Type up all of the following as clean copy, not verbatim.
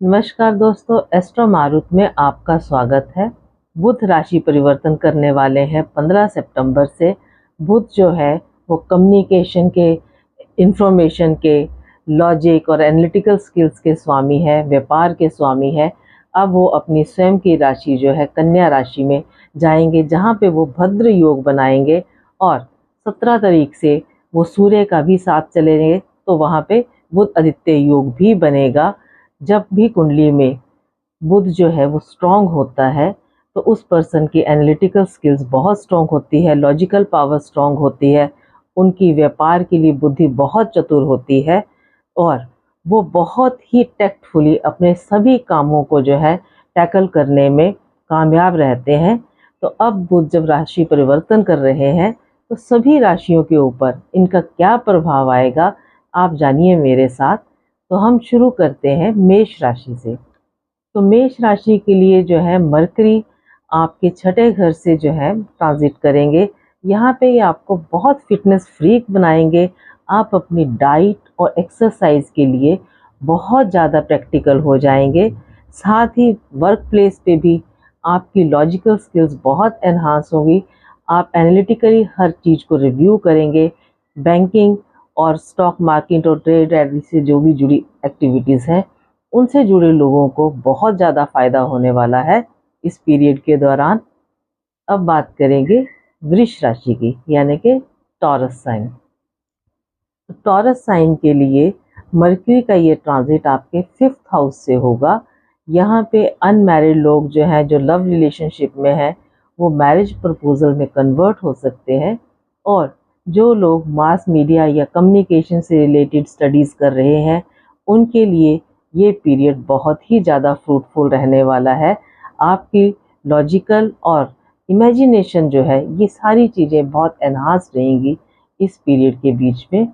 नमस्कार दोस्तों, एस्ट्रो मारुत में आपका स्वागत है। बुध राशि परिवर्तन करने वाले हैं 15 सितंबर से। बुध जो है वो कम्युनिकेशन के, इंफॉर्मेशन के, लॉजिक और एनालिटिकल स्किल्स के स्वामी है, व्यापार के स्वामी है। अब वो अपनी स्वयं की राशि जो है कन्या राशि में जाएंगे, जहाँ पे वो भद्र योग बनाएंगे और 17 तारीख से वो सूर्य का भी साथ चलेंगे, तो वहाँ पे बुध आदित्य योग भी बनेगा। जब भी कुंडली में बुध जो है वो स्ट्रांग होता है तो उस पर्सन की एनालिटिकल स्किल्स बहुत स्ट्रांग होती है, लॉजिकल पावर स्ट्रांग होती है, उनकी व्यापार के लिए बुद्धि बहुत चतुर होती है और वो बहुत ही टैक्टफुली अपने सभी कामों को जो है टैकल करने में कामयाब रहते हैं। तो अब बुध जब राशि परिवर्तन कर रहे हैं तो सभी राशियों के ऊपर इनका क्या प्रभाव आएगा, आप जानिए मेरे साथ। तो हम शुरू करते हैं मेष राशि से। तो मेष राशि के लिए जो है मरकरी आपके छठे घर से जो है ट्रांजिट करेंगे। यहाँ पे ये आपको बहुत फिटनेस फ्रीक बनाएंगे। आप अपनी डाइट और एक्सरसाइज के लिए बहुत ज़्यादा प्रैक्टिकल हो जाएंगे। साथ ही वर्क प्लेस पे भी आपकी लॉजिकल स्किल्स बहुत एनहांस होगी। आप एनालिटिकली हर चीज़ को रिव्यू करेंगे। बैंकिंग और स्टॉक मार्केट और ट्रेड से जो भी जुड़ी एक्टिविटीज़ हैं, उनसे जुड़े लोगों को बहुत ज़्यादा फायदा होने वाला है इस पीरियड के दौरान। अब बात करेंगे वृष राशि की, यानी कि टॉरस साइन। तो टॉरस साइन के लिए मरकरी का ये ट्रांजिट आपके 5th हाउस से होगा। यहाँ पे अनमैरिड लोग जो हैं, जो लव रिलेशनशिप में हैं, वो मैरिज प्रपोजल में कन्वर्ट हो सकते हैं। और जो लोग मास मीडिया या कम्युनिकेशन से रिलेटेड स्टडीज़ कर रहे हैं, उनके लिए ये पीरियड बहुत ही ज़्यादा फ्रूटफुल रहने वाला है। आपकी लॉजिकल और इमेजिनेशन जो है, ये सारी चीज़ें बहुत एनहांस रहेंगी इस पीरियड के बीच में।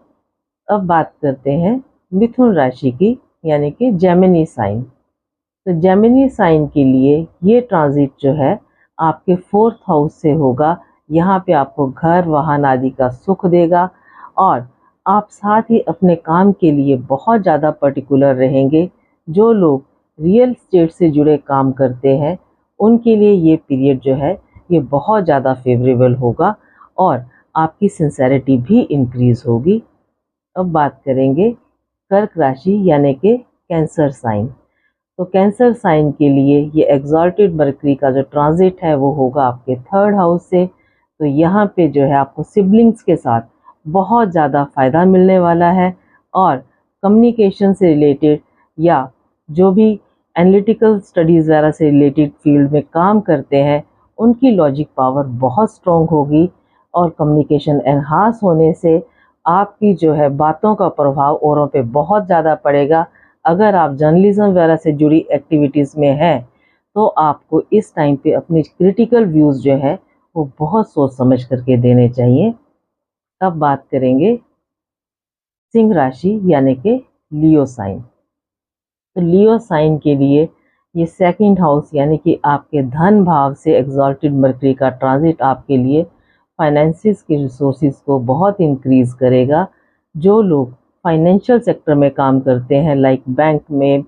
अब बात करते हैं मिथुन राशि की, यानी कि जेमिनी साइन। तो जेमिनी साइन के लिए ये ट्रांजिट जो है आपके 4th हाउस से होगा। यहाँ पे आपको घर वाहन आदि का सुख देगा और आप साथ ही अपने काम के लिए बहुत ज़्यादा पर्टिकुलर रहेंगे। जो लोग रियल स्टेट से जुड़े काम करते हैं, उनके लिए ये पीरियड जो है ये बहुत ज़्यादा फेवरेबल होगा और आपकी सिंसेरिटी भी इंक्रीज़ होगी। अब बात करेंगे कर्क राशि, यानी कि कैंसर साइन। तो कैंसर साइन के लिए ये एग्जॉल्टेड मरकरी का जो ट्रांजिट है वो होगा आपके 3rd हाउस से। तो यहाँ पे जो है आपको सिबलिंग्स के साथ बहुत ज़्यादा फ़ायदा मिलने वाला है और कम्युनिकेशन से रिलेटेड या जो भी एनालिटिकल स्टडीज़ वगैरह से रिलेटेड फील्ड में काम करते हैं, उनकी लॉजिक पावर बहुत स्ट्रॉन्ग होगी और कम्युनिकेशन एनहांस होने से आपकी जो है बातों का प्रभाव औरों पे बहुत ज़्यादा पड़ेगा। अगर आप जर्नलिज्म वगैरह से जुड़ी एक्टिविटीज़ में हैं, तो आपको इस टाइम पे अपनी क्रिटिकल व्यूज़ जो है वो बहुत सोच समझ करके देने चाहिए। अब बात करेंगे सिंह राशि, यानी कि लियो साइन। तो लियो साइन के लिए ये 2nd हाउस, यानी कि आपके धन भाव से एग्जॉल्टेड मरकरी का ट्रांजिट आपके लिए फाइनेंसिस के रिसोर्सेज को बहुत इंक्रीज़ करेगा। जो लोग फाइनेंशियल सेक्टर में काम करते हैं, लाइक बैंक में,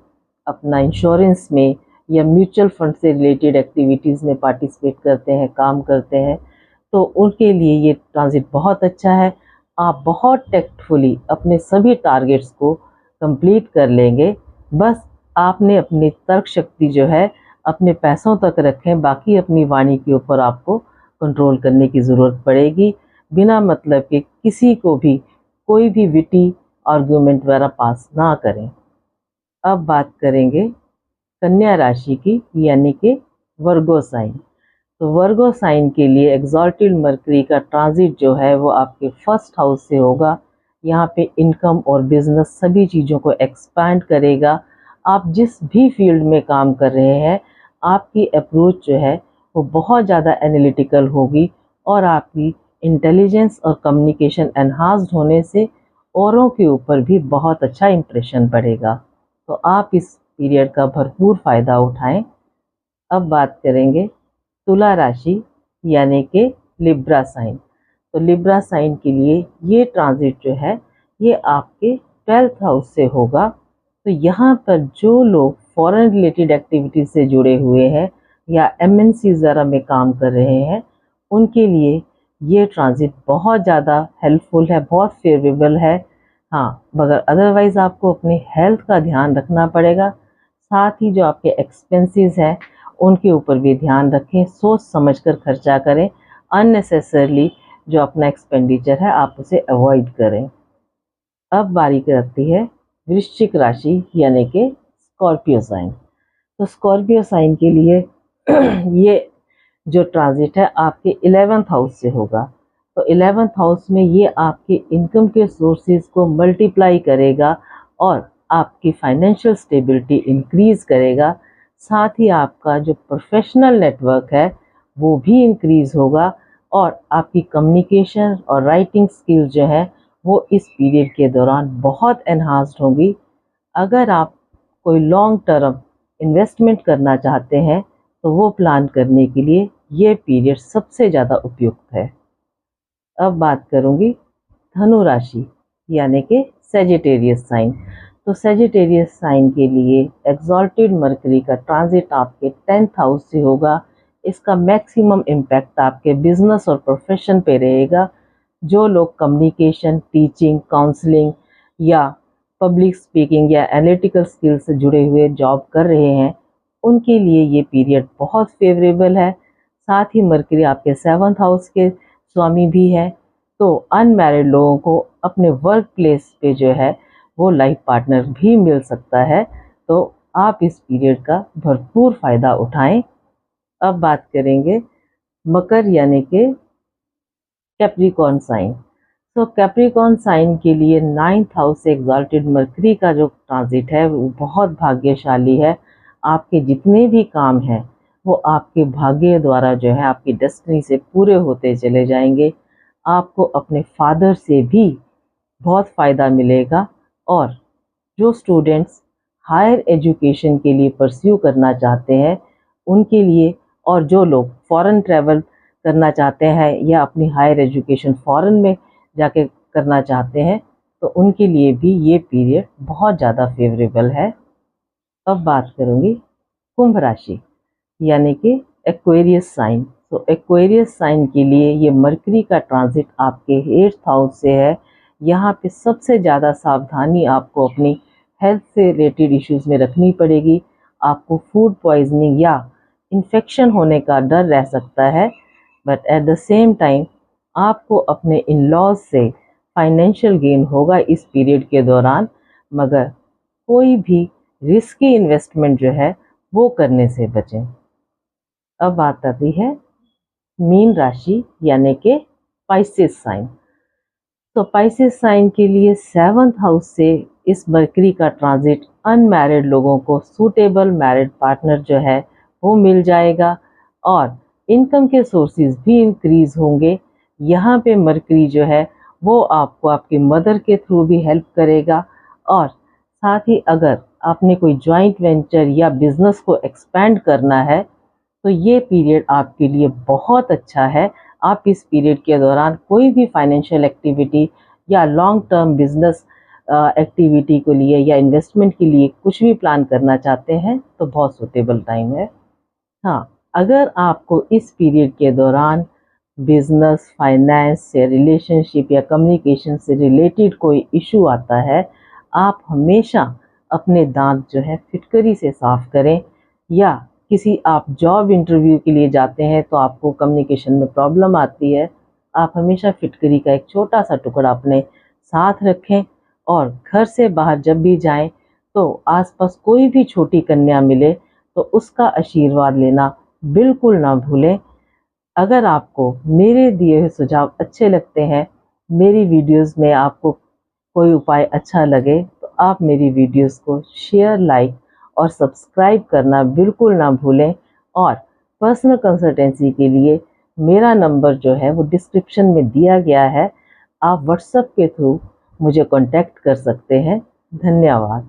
अपना इंश्योरेंस में या म्यूचुअल फंड से रिलेटेड एक्टिविटीज़ में पार्टिसिपेट करते हैं, काम करते हैं, तो उनके लिए ये ट्रांजिट बहुत अच्छा है। आप बहुत टैक्टफुली अपने सभी टारगेट्स को कंप्लीट कर लेंगे। बस आपने अपनी तर्क शक्ति जो है अपने पैसों तक रखें, बाकी अपनी वाणी के ऊपर आपको कंट्रोल करने की ज़रूरत पड़ेगी। बिना मतलब के किसी को भी कोई भी विटी आर्गुमेंट वगैरह पास ना करें। अब बात करेंगे कन्या राशि की, यानी कि वर्गो साइन। तो वर्गो साइन के लिए एग्जॉल्टेड मरकरी का ट्रांजिट जो है वो आपके 1st हाउस से होगा। यहाँ पे इनकम और बिजनेस सभी चीज़ों को एक्सपैंड करेगा। आप जिस भी फील्ड में काम कर रहे हैं, आपकी अप्रोच जो है वो बहुत ज़्यादा एनालिटिकल होगी और आपकी इंटेलिजेंस और कम्युनिकेशन एनहांस्ड होने से औरों के ऊपर भी बहुत अच्छा इम्प्रेशन पड़ेगा। तो आप इस पीरियड का भरपूर फ़ायदा उठाएं। अब बात करेंगे तुला राशि, यानी कि लिब्रा साइन। तो लिब्रा साइन के लिए ये ट्रांजिट जो है ये आपके 12th हाउस से होगा। तो यहाँ पर जो लोग फॉरेन रिलेटेड एक्टिविटीज से जुड़े हुए हैं या MNC वगैरह में काम कर रहे हैं, उनके लिए ये ट्रांजिट बहुत ज़्यादा हेल्पफुल है, बहुत फेवरेबल है। हाँ, मगर अदरवाइज़ आपको अपनी हेल्थ का ध्यान रखना पड़ेगा। साथ ही जो आपके एक्सपेंसेस हैं उनके ऊपर भी ध्यान रखें, सोच समझकर खर्चा करें। अननेसेसरली जो अपना एक्सपेंडिचर है आप उसे अवॉइड करें। अब बारी करती है वृश्चिक राशि यानी कि स्कॉर्पियो साइन। तो स्कॉर्पियो साइन के लिए ये जो ट्रांजिट है आपके 11th हाउस से होगा। तो 11th हाउस में ये आपके इनकम के सोर्सेज को मल्टीप्लाई करेगा और आपकी फाइनेंशियल स्टेबिलिटी इंक्रीज करेगा। साथ ही आपका जो प्रोफेशनल नेटवर्क है वो भी इंक्रीज होगा और आपकी कम्युनिकेशन और राइटिंग स्किल्स जो है वो इस पीरियड के दौरान बहुत एनहांस्ड होंगी। अगर आप कोई लॉन्ग टर्म इन्वेस्टमेंट करना चाहते हैं तो वो प्लान करने के लिए ये पीरियड सबसे ज़्यादा उपयुक्त है। अब बात करूँगी धनु राशि यानी कि सेजिटेरियस साइन। तो सेजिटेरियस साइन के लिए एक्सॉल्टेड मरकरी का ट्रांजिट आपके 10th हाउस से होगा। इसका मैक्सिमम इम्पैक्ट आपके बिजनेस और प्रोफेशन पे रहेगा। जो लोग कम्युनिकेशन, टीचिंग, काउंसलिंग या पब्लिक स्पीकिंग या एनालिटिकल स्किल से जुड़े हुए जॉब कर रहे हैं उनके लिए ये पीरियड बहुत फेवरेबल है। साथ ही मरकरी आपके 7th हाउस के स्वामी भी है। तो अनमैरिड लोगों को अपने वर्क प्लेस पे जो है वो लाइफ पार्टनर भी मिल सकता है। तो आप इस पीरियड का भरपूर फ़ायदा उठाएं। अब बात करेंगे मकर यानी कि कैप्रिकॉर्न साइन। तो कैप्रिकॉर्न साइन के लिए 9th हाउस से एग्जॉल्टेड मरकरी का जो ट्रांजिट है वो बहुत भाग्यशाली है। आपके जितने भी काम हैं वो आपके भाग्य द्वारा जो है आपकी डेस्टिनी से पूरे होते चले जाएंगे। आपको अपने फादर से भी बहुत फ़ायदा मिलेगा और जो स्टूडेंट्स हायर एजुकेशन के लिए परस्यू करना चाहते हैं उनके लिए, और जो लोग फॉरेन ट्रैवल करना चाहते हैं या अपनी हायर एजुकेशन फॉरेन में जाके करना चाहते हैं तो उनके लिए भी ये पीरियड बहुत ज़्यादा फेवरेबल है। अब बात करूँगी कुंभ राशि यानी कि एक्वेरियस साइन। तो एक्वेरियस साइन के लिए ये मरकरी का ट्रांजिट आपके 8th हाउस से है। यहाँ पे सबसे ज़्यादा सावधानी आपको अपनी हेल्थ से रिलेटेड इश्यूज़ में रखनी पड़ेगी। आपको फूड पॉइजनिंग या इन्फेक्शन होने का डर रह सकता है, but at the same time आपको अपने इन लॉज से फाइनेंशियल गेन होगा इस पीरियड के दौरान। मगर कोई भी रिस्की इन्वेस्टमेंट जो है वो करने से बचें। अब बात आती है मीन राशि यानी कि पाइसेस साइन। तो पाइसेस साइन के लिए 7th हाउस से इस मरकरी का ट्रांजिट अनमैरिड लोगों को सूटेबल मैरिड पार्टनर जो है वो मिल जाएगा और इनकम के सोर्सेज भी इंक्रीज होंगे। यहाँ पे मरकरी जो है वो आपको आपकी मदर के थ्रू भी हेल्प करेगा और साथ ही अगर आपने कोई जॉइंट वेंचर या बिजनेस को एक्सपेंड करना है तो ये पीरियड आपके लिए बहुत अच्छा है। आप इस पीरियड के दौरान कोई भी फाइनेंशियल एक्टिविटी या लॉन्ग टर्म बिजनेस एक्टिविटी के लिए या इन्वेस्टमेंट के लिए कुछ भी प्लान करना चाहते हैं तो बहुत सूटेबल टाइम है। हाँ, अगर आपको इस पीरियड के दौरान बिजनेस, फाइनेंस या रिलेशनशिप या कम्युनिकेशन से रिलेटेड कोई इशू आता है, आप हमेशा अपने दांत जो है फिटकरी से साफ करें। या किसी आप जॉब इंटरव्यू के लिए जाते हैं तो आपको कम्युनिकेशन में प्रॉब्लम आती है, आप हमेशा फिटकरी का एक छोटा सा टुकड़ा अपने साथ रखें और घर से बाहर जब भी जाएं तो आसपास कोई भी छोटी कन्या मिले तो उसका आशीर्वाद लेना बिल्कुल ना भूलें। अगर आपको मेरे दिए हुए सुझाव अच्छे लगते हैं, मेरी वीडियोस में आपको कोई उपाय अच्छा लगे तो आप मेरी वीडियोस को शेयर, लाइक और सब्सक्राइब करना बिल्कुल ना भूलें। और पर्सनल कंसल्टेंसी के लिए मेरा नंबर जो है वो डिस्क्रिप्शन में दिया गया है, आप व्हाट्सएप के थ्रू मुझे कांटेक्ट कर सकते हैं। धन्यवाद।